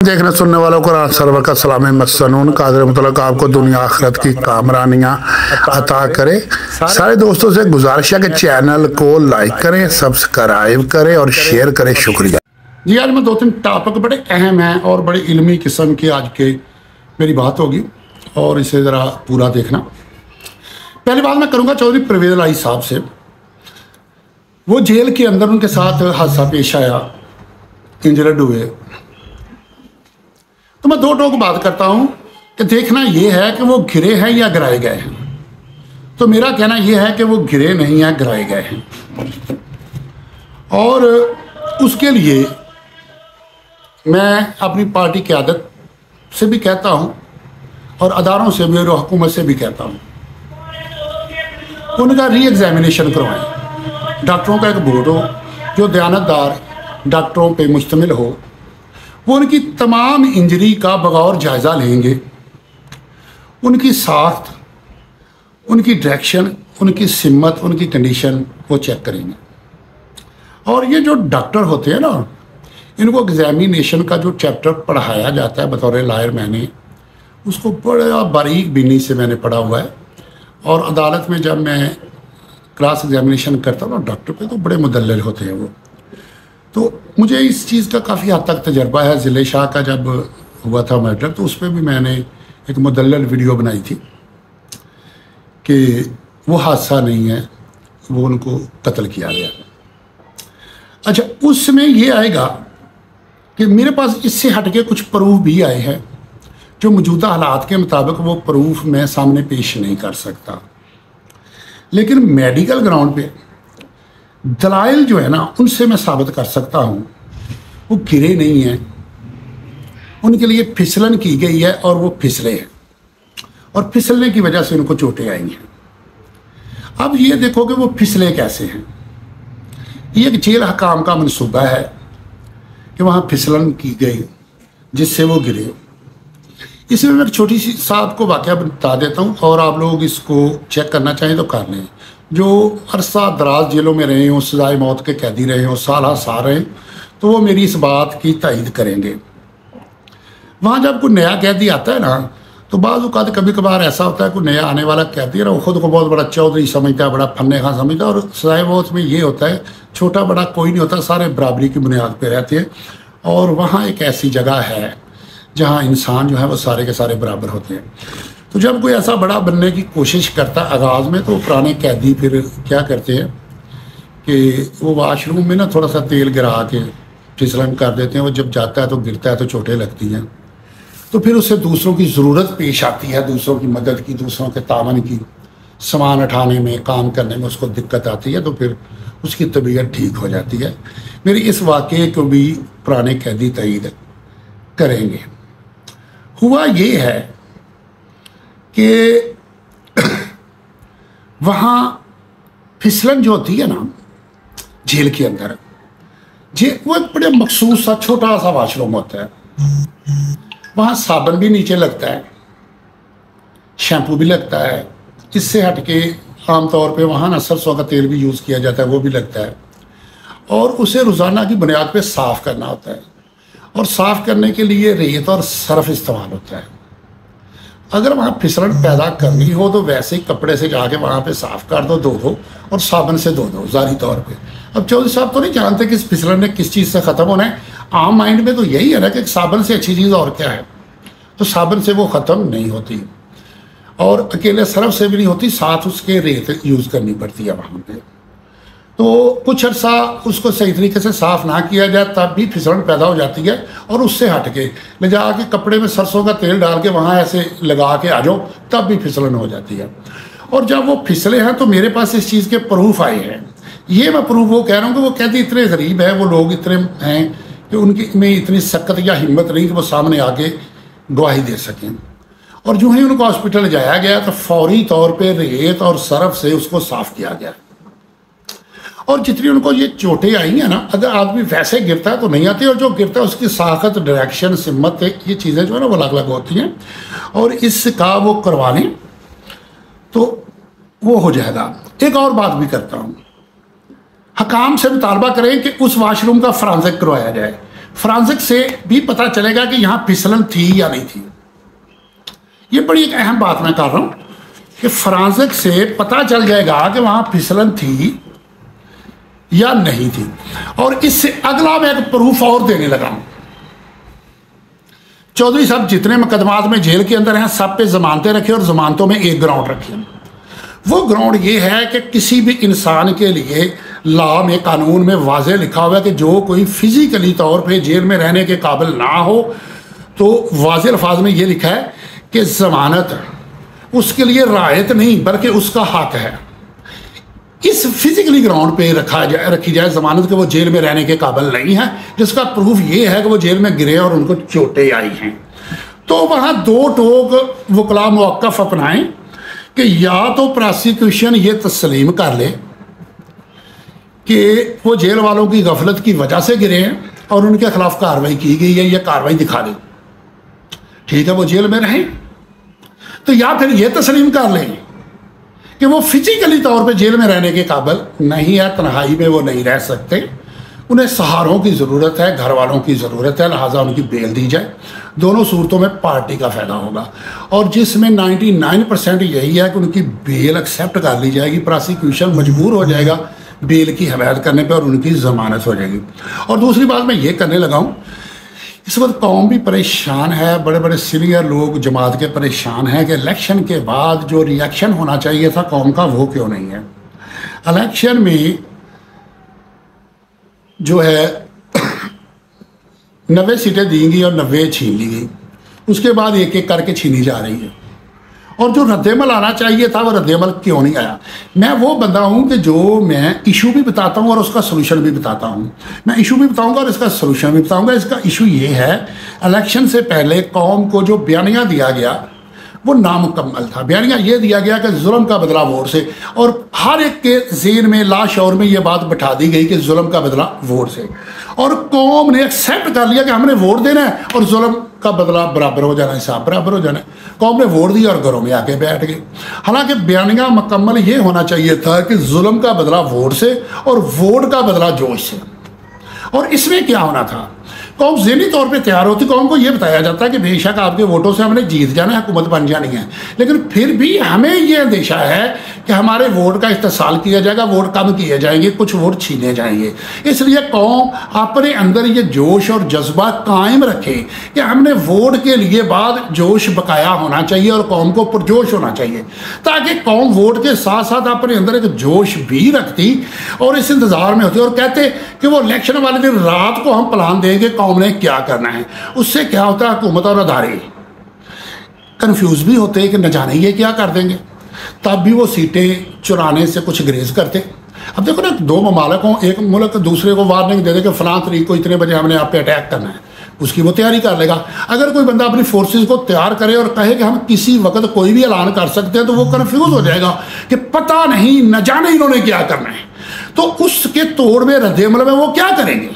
देखने सुनने वालों को सर्वर का सलाम मसनून कादर मुतलक आपको दुनिया आखिरत की कामरानियाँ अता करे। सारे दोस्तों से गुजारिश है कि चैनल को लाइक करें, सब्सक्राइब करें और शेयर करें। शुक्रिया जी। आज मैं दो तीन टॉपिक बड़े अहम हैं और बड़े इल्मी किस्म की आज के मेरी बात होगी और इसे ज़रा पूरा देखना। पहली बात मैं करूँगा चौधरी परवेज़ इलाही साहब से। वो जेल के अंदर उनके साथ हादसा पेश आया, इंजर्ड हुए। तो मैं दो टोक बात करता हूँ कि देखना ये है कि वो गिरे हैं या गिराए गए हैं। तो मेरा कहना ये है कि वो गिरे नहीं हैं, गिराए गए हैं। और उसके लिए मैं अपनी पार्टी की आदत से भी कहता हूँ और अदारों से भी और हुकूमत से भी कहता हूँ, उनका री एग्जामिनेशन करवाएं। डॉक्टरों का एक बोर्ड हो जो दयानतदार डॉक्टरों पे मुश्तमिल हो, वो उनकी तमाम इंजरी का बगौर जायज़ा लेंगे, उनकी साख्त, उनकी डायरेक्शन, उनकी सिम्मत, उनकी कंडीशन वो चेक करेंगे। और ये जो डॉक्टर होते हैं ना, इनको एग्जामिनेशन का जो चैप्टर पढ़ाया जाता है बतौर लायर, मैंने उसको बड़ा बारीक बीनी से मैंने पढ़ा हुआ है। और अदालत में जब मैं क्लास एग्जामिनेशन करता हूँ ना डॉक्टर पे, तो बड़े मुदल्लिल होते हैं वो। तो मुझे इस चीज़ का काफ़ी हद तक तजर्बा है। ज़िले शाह का जब हुआ था मर्डर, तो उस पर भी मैंने एक मुदल्लिल वीडियो बनाई थी कि वो हादसा नहीं है, वो उनको कत्ल किया गया। अच्छा, उसमें ये आएगा कि मेरे पास इससे हटके कुछ प्रूफ भी आए हैं जो मौजूदा हालात के मुताबिक वो प्रूफ मैं सामने पेश नहीं कर सकता, लेकिन मेडिकल ग्राउंड पे दलाइल जो है ना, उनसे मैं साबित कर सकता हूँ वो गिरे नहीं हैं, उनके लिए फिसलन की गई है और वो फिसले हैं और फिसलने की वजह से उनको चोटें आई हैं। अब ये देखो कि वो फिसले कैसे हैं। ये एक जेल हकाम का मनसूबा है कि वहाँ फिसलन की गई जिससे वो गिरे। इसमें मैं एक छोटी सी साहब को वाक़या बता देता हूँ और आप लोग इसको चेक करना चाहें तो कर लें। जो अरसा दराज जेलों में रहे हों, सजाए मौत के कैदी रहे हों, साल साल रहे, तो वो मेरी इस बात की तायद करेंगे। वहाँ जब कोई नया कैदी आता है ना, तो बाज़ औक़ात कभी कभार ऐसा होता है कोई नया आने वाला कैदी है ना, वो ख़ुद को बहुत बड़ा चौधरी समझता है, बड़ा फन्ने खां समझता है। और सजाए मौत में ये होता है, छोटा बड़ा कोई नहीं होता, सारे बराबरी की बुनियाद पर रहते हैं। और वहाँ एक ऐसी जगह है जहाँ इंसान जो है वो सारे के सारे बराबर होते हैं। तो जब कोई ऐसा बड़ा बनने की कोशिश करता है आगाज़ में, तो पुराने कैदी फिर क्या करते हैं कि वो वाशरूम में ना थोड़ा सा तेल गिरा के फिसलन कर देते हैं। वो जब जाता है तो गिरता है तो चोटें लगती हैं। तो फिर उससे दूसरों की ज़रूरत पेश आती है, दूसरों की मदद की, दूसरों के तावन की, सामान उठाने में, काम करने में उसको दिक्कत आती है, तो फिर उसकी तबीयत ठीक हो जाती है। मेरी इस वाक़े को भी पुराने कैदी तईद करेंगे। हुआ ये है कि वहाँ फिसलन जो होती है ना जेल के अंदर, वो एक बड़े मखसूस सा छोटा सा वाशरूम होता है। वहाँ साबुन भी नीचे लगता है, शैम्पू भी लगता है। इससे हटके आमतौर पे वहाँ ना सरसों का तेल भी यूज़ किया जाता है, वो भी लगता है। और उसे रोज़ाना की बुनियाद पे साफ़ करना होता है और साफ़ करने के लिए रेत और सर्फ इस्तेमाल होता है। अगर वहाँ फिसलन पैदा करनी हो तो वैसे ही कपड़े से जाके वहाँ पे साफ़ कर दो, धो दो और साबुन से धो दो ज़ारी तौर पे। अब चौधरी साहब तो नहीं जानते कि इस फिसलन ने किस चीज़ से ख़त्म होना है। आम माइंड में तो यही है ना कि साबुन से अच्छी चीज़ और क्या है। तो साबुन से वो ख़त्म नहीं होती और अकेले सर्फ से भी नहीं होती, साथ उसके रेत यूज़ करनी पड़ती है वहाँ पर। तो कुछ अर्सा उसको सही तरीके से साफ़ ना किया जाए तब भी फिसलन पैदा हो जाती है। और उससे हट के ले जा के कपड़े में सरसों का तेल डाल के वहाँ ऐसे लगा के आ जाओ, तब भी फिसलन हो जाती है। और जब वो फिसले हैं तो मेरे पास इस चीज़ के प्रूफ आए हैं। ये मैं प्रूफ वो कह रहा हूँ कि वो कैदी इतने गरीब है, वो लोग इतने हैं कि उनकी में इतनी सख्त या हिम्मत नहीं कि वो सामने आके गवाही दे सकें। और जो ही उनको हॉस्पिटल जाया गया तो फौरी तौर पर रेत और सर्फ से उसको साफ़ किया गया। और जितनी उनको ये चोटें आई हैं ना, अगर आदमी वैसे गिरता है तो नहीं आती, और जो गिरता है उसकी साखत, डायरेक्शन, सिम्मत, ये चीज़ें जो है ना वो अलग अलग होती हैं। और इसका वो करवा लें तो वो हो जाएगा। एक और बात भी करता हूँ, हकाम से मुतालबा करें कि उस वाशरूम का फॉरेंसिक करवाया जाए। फ्रांसिक से भी पता चलेगा कि यहाँ फिसलन थी या नहीं थी। ये बड़ी एक अहम बात मैं कर रहा हूँ कि फ्रांसिक से पता चल जाएगा कि वहाँ फिसलन थी या नहीं थी। और इससे अगला मैं एक प्रूफ और देने लगा हूँ। चौधरी साहब जितने मुकदमात में जेल के अंदर हैं सब पे जमानतें रखे और जमानतों में एक ग्राउंड रखे। वो ग्राउंड ये है कि किसी भी इंसान के लिए लॉ में, कानून में वाज़े लिखा हुआ है कि जो कोई फिजिकली तौर पे जेल में रहने के काबिल ना हो, तो वाज़े अल्फाज में ये लिखा है कि ज़मानत उसके लिए रायत नहीं बल्कि उसका हक है। इस फिजिकली ग्राउंड पे रखी जाए ज़मानत के वो जेल में रहने के काबिल नहीं है, जिसका प्रूफ ये है कि वो जेल में गिरे और उनको चोटें आई हैं। तो वहाँ दो टोक वकला मौक़िफ़ अपनाएं कि या तो प्रोसिक्यूशन ये तस्लीम कर ले कि वो जेल वालों की गफलत की वजह से गिरे हैं और उनके खिलाफ कार्रवाई की गई है, ये कार्रवाई दिखा दे, ठीक है वो जेल में रहें। तो या फिर ये तस्लीम कर लें कि वो फिजिकली तौर पे जेल में रहने के काबिल नहीं है, तन्हाई में वो नहीं रह सकते, उन्हें सहारों की ज़रूरत है, घर वालों की ज़रूरत है, लिहाजा उनकी बेल दी जाए। दोनों सूरतों में पार्टी का फ़ायदा होगा। और जिसमें 99% यही है कि उनकी बेल एक्सेप्ट कर ली जाएगी, प्रोसिक्यूशन मजबूर हो जाएगा बेल की हमायत करने पे और उनकी ज़मानत हो जाएगी। और दूसरी बात मैं ये करने लगा हूँ, इस वक्त कौम भी परेशान है, बड़े बड़े सीनियर लोग जमात के परेशान हैं कि इलेक्शन के बाद जो रिएक्शन होना चाहिए था कौम का वो क्यों नहीं है। इलेक्शन में जो है 90 सीटें दी गई और 90 छीन ली गई, उसके बाद एक एक करके छीनी जा रही है। और जो रद्देमल आना चाहिए था वो रद्देमल क्यों नहीं आया। मैं वो बंदा हूँ कि जो मैं इशू भी बताता हूँ और उसका सलूशन भी बताता हूँ। मैं इशू भी बताऊँगा और इसका सलूशन भी बताऊँगा। इसका इशू ये है, इलेक्शन से पहले कौम को जो बयानिया दिया गया वो नामुकम्मल था। बयानिया ये दिया गया कि जुल्म का बदला वोट से, और हर एक के ज़हन में लाशौर में ये बात बैठा दी गई कि जुल्म का बदला वोट से, और कौम ने एक्सेप्ट कर लिया कि हमने वोट देना है और जुल्म का बदला बराबर हो जाना, हिसाब बराबर हो जाना है। कौम ने वोट दिया और घरों में आके बैठ गए। हालांकि बयानिया मुकम्मल ये होना चाहिए था कि जुल्म का बदला वोट से और वोट का बदला जोश से। और इसमें क्या होना था, कौम ज़हनी तौर पे तैयार होती, कौम को ये बताया जाता है कि बेशक आपके वोटों से हमने जीत जाना है, हुकूमत बन जानी है, लेकिन फिर भी हमें ये अंदेशा है कि हमारे वोट का इस्तेसाल किया जाएगा, वोट कम किए जाएंगे, कुछ वोट छीने जाएंगे। इसलिए कौम अपने अंदर ये जोश और जज्बा कायम रखे कि हमने वोट के लिए बाद जोश बकाया होना चाहिए और कौम को पुरजोश होना चाहिए, ताकि कौम वोट के साथ साथ अपने अंदर एक जोश भी रखती और इस इंतज़ार में होती और कहते कि वो इलेक्शन वाले दिन रात को हम प्लान देंगे कौम ने क्या करना है। उससे क्या होता है, हुकूमत और अदारे कंफ्यूज भी होते हैं कि न जाने ये क्या कर देंगे, तब भी वो सीटें चुराने से कुछ ग्रेज करते। अब देखो ना, दो ममालिक हों, एक मुल्क दूसरे को वार्निंग दे दे कि फलां तारीख को इतने बजे हमने आप पे अटैक करना है, उसकी वो तैयारी कर लेगा। अगर कोई बंदा अपनी फोर्सेस को तैयार करे और कहे कि हम किसी वक्त कोई भी ऐलान कर सकते हैं, तो वो कंफ्यूज हो जाएगा कि पता नहीं, न जाने इन्होंने क्या करना है। तो उसके तोड़ में रद्देमल में वो क्या करेंगे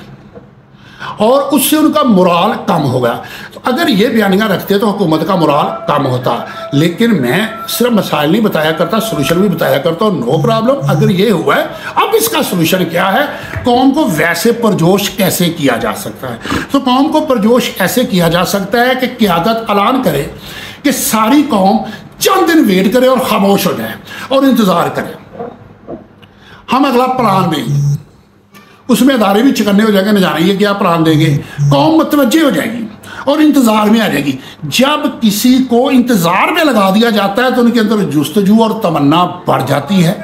और उससे उनका मोराल कम होगा। तो अगर ये बयानियाँ रखते तो हुकूमत का मोराल कम होता। लेकिन मैं सिर्फ मसाइल नहीं बताया करता, सोल्यूशन भी बताया करता हूँ, नो प्रॉब्लम। अगर ये हुआ है, अब इसका सोल्यूशन क्या है, कौम को वैसे परजोश कैसे किया जा सकता है। तो कौम को परजोश ऐसे किया जा सकता है कि क़यादत ऐलान करे कि सारी कौम चंद दिन वेट करे और खामोश हो जाए और इंतज़ार करे, हम अगला प्लान देंगे। उसमें अदारे भी चकन्ने हो जाएंगे, न जाने ये क्या प्लान देंगे। कौम मुतवज्जे हो जाएगी और इंतज़ार में आ जाएगी। जब किसी को इंतज़ार में लगा दिया जाता है तो उनके अंदर जुस्तजू और तमन्ना बढ़ जाती है।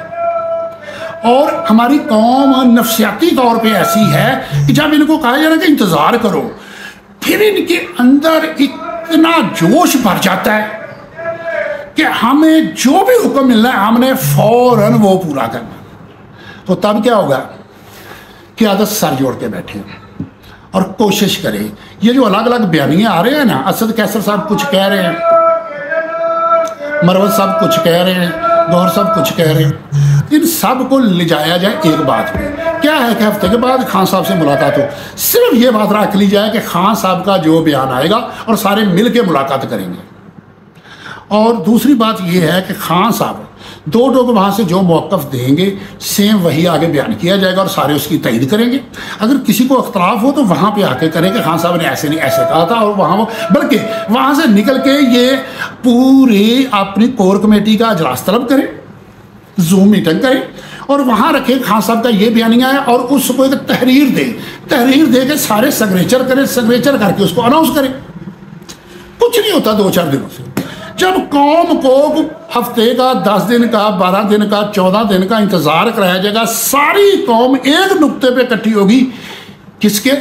और हमारी कौम नफसियाती तौर पे ऐसी है कि जब इनको कहा जाए कि इंतज़ार करो, फिर इनके अंदर इतना जोश भर जाता है कि हमें जो भी हुक्म मिलना है हमने फ़ौरन वो पूरा करना। तो तब क्या होगा, क़यादत सर जोड़ के बैठे और कोशिश करें। ये जो अलग अलग बयानियाँ आ रहे हैं ना, असद कैसर साहब कुछ कह रहे हैं, मरवत साहब कुछ कह रहे हैं, गौहर साहब कुछ कह रहे हैं, इन सब को ले जाया जाए एक बात पे। क्या है कि हफ्ते के बाद खान साहब से मुलाकात हो, सिर्फ ये बात रख ली जाए कि खान साहब का जो बयान आएगा और सारे मिल के मुलाकात करेंगे। और दूसरी बात ये है कि खान साहब दो लोग वहाँ से जो मौक़िफ़ देंगे सेम वही आगे बयान किया जाएगा और सारे उसकी तईद करेंगे। अगर किसी को अख्तलाफ हो तो वहाँ पे आके करें कि खान साहब ने ऐसे नहीं ऐसे कहा था, और वहाँ बल्कि वहाँ से निकल के ये पूरी अपनी कोर कमेटी का अजलास तलब करें, जूम मीटिंग करें और वहाँ रखें खान साहब का ये बयानिया है और उसको एक तहरीर दे के सारे सिग्नेचर करें, सिग्नेचर करके उसको अनाउंस करें। कुछ नहीं होता 2-4 दिनों से। जब कौम को हफ्ते का, 10 दिन का, 12 दिन का, 14 दिन का इंतज़ार कराया जाएगा, सारी कौम एक नुक्ते पे इकट्ठी होगी, किसके?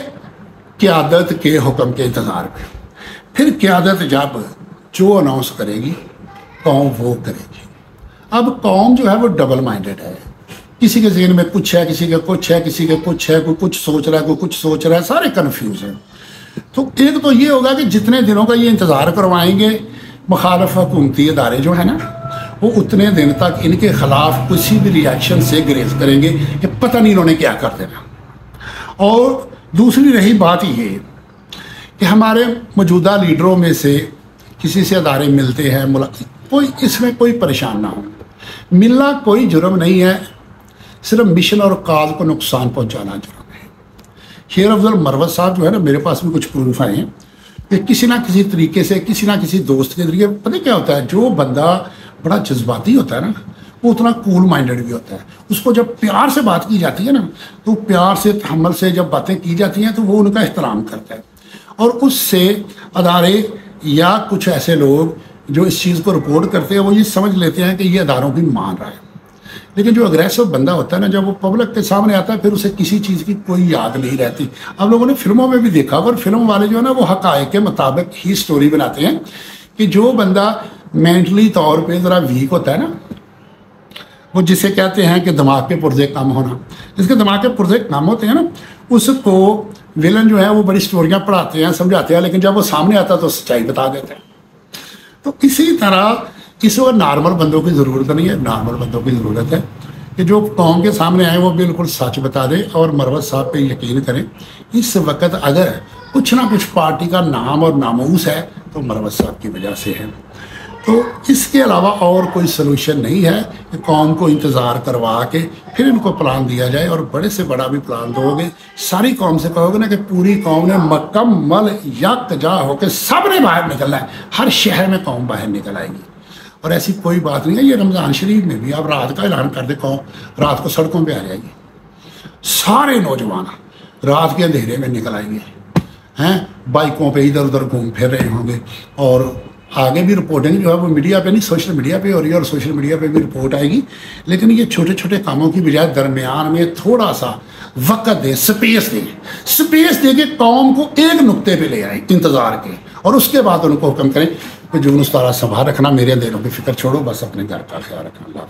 क़यादत के हुक्म के इंतज़ार में। फिर क़यादत जब जो अनाउंस करेगी कौम वो करेगी। अब कौम जो है वो डबल माइंडेड है, किसी के ज़हन में कुछ है, किसी के कुछ है, किसी के कुछ है, कोई कुछ सोच रहा है, कोई कुछ सोच रहा है, सारे कन्फ्यूज हैं। तो एक तो ये होगा कि जितने दिनों का ये इंतज़ार करवाएंगे मुखालफ हुकूमती अदारे जो है ना, वो उतने दिन तक इनके ख़िलाफ़ किसी भी रिएक्शन से ग्रेज करेंगे कि पता नहीं इन्होंने क्या कर देना। और दूसरी रही बात ये कि हमारे मौजूदा लीडरों में से किसी से अदारे मिलते हैं, कोई इसमें कोई परेशान ना हो। मिलना कोई जुर्म नहीं है, सिर्फ मिशन और काज को नुकसान पहुँचाना जुर्म है। शेर अफजल मरवत साहब जो है ना, मेरे पास भी कुछ प्रूफ आए हैं कि किसी ना किसी तरीके से, किसी ना किसी दोस्त के जरिए, पता क्या होता है, जो बंदा बड़ा जज्बाती होता है ना, वो उतना कूल माइंडेड भी होता है। उसको जब प्यार से बात की जाती है ना, तो प्यार से, तहम्मुल से जब बातें की जाती हैं तो वो उनका एहतराम करता है। और उससे अदारे या कुछ ऐसे लोग जो इस चीज़ को रिपोर्ट करते हैं, वो ये समझ लेते हैं कि ये अदारों की मान रहा है। लेकिन जो अग्रेसिव बंदा होता है ना, जब वो पब्लिक के सामने आता है, फिर उसे किसी चीज़ की कोई याद नहीं रहती। अब लोगों ने फिल्मों में भी देखा, और फिल्म वाले जो है ना, वो हक़ाइक़ के मुताबिक ही स्टोरी बनाते हैं कि जो बंदा मेंटली तौर पे ज़रा वीक होता है ना, वो जिसे कहते हैं कि दिमाग के पुर्जे कम होना, जिसके दिमाग के पुर्जे कम होते हैं ना, उसको विलन जो है वो बड़ी स्टोरियाँ पढ़ाते हैं, समझाते हैं, लेकिन जब वो सामने आता है तो सच्चाई बता देते हैं। तो इसी तरह इस वक्त नॉर्मल बंदों की ज़रूरत नहीं है, नॉर्मल बंदों की ज़रूरत है कि जो कौम के सामने आए वो बिल्कुल सच बता दें और मरवत साहब पे यकीन करें। इस वक्त अगर कुछ ना कुछ पार्टी का नाम और नामूस है तो मरवत साहब की वजह से है। तो इसके अलावा और कोई सलूशन नहीं है कि कौम को इंतज़ार करवा के फिर इनको प्लान दिया जाए, और बड़े से बड़ा भी प्लान दोगे, सारी कौम से कहोगे ना कि पूरी कौम ने मुकम्मल यकजा होकर सब ने बाहर निकलना है, हर शहर में कौम बाहर निकल आएगी। और ऐसी कोई बात नहीं है। ये रमज़ान शरीफ में भी आप रात का ऐलान कर दे, कौम रात को सड़कों पे आ जाएगी, सारे नौजवान रात के अंधेरे में निकल आएंगे, हैं बाइकों पे इधर उधर घूम फिर रहे होंगे। और आगे भी रिपोर्टिंग जो है वो मीडिया पे नहीं, सोशल मीडिया पे हो रही है, और सोशल मीडिया पे भी रिपोर्ट आएगी। लेकिन ये छोटे छोटे कामों की बजाय दरमियान में थोड़ा सा वक्त दे, स्पेस दे के कौम को एक नुक्ते पे ले आए इंतज़ार के, और उसके बाद उनको हुक्म करें कि जुनूस तारा संभाल रखना, मेरे अंधेरों की फिक्र छोड़ो, बस अपने घर का ख्याल रखना। अल्लाह।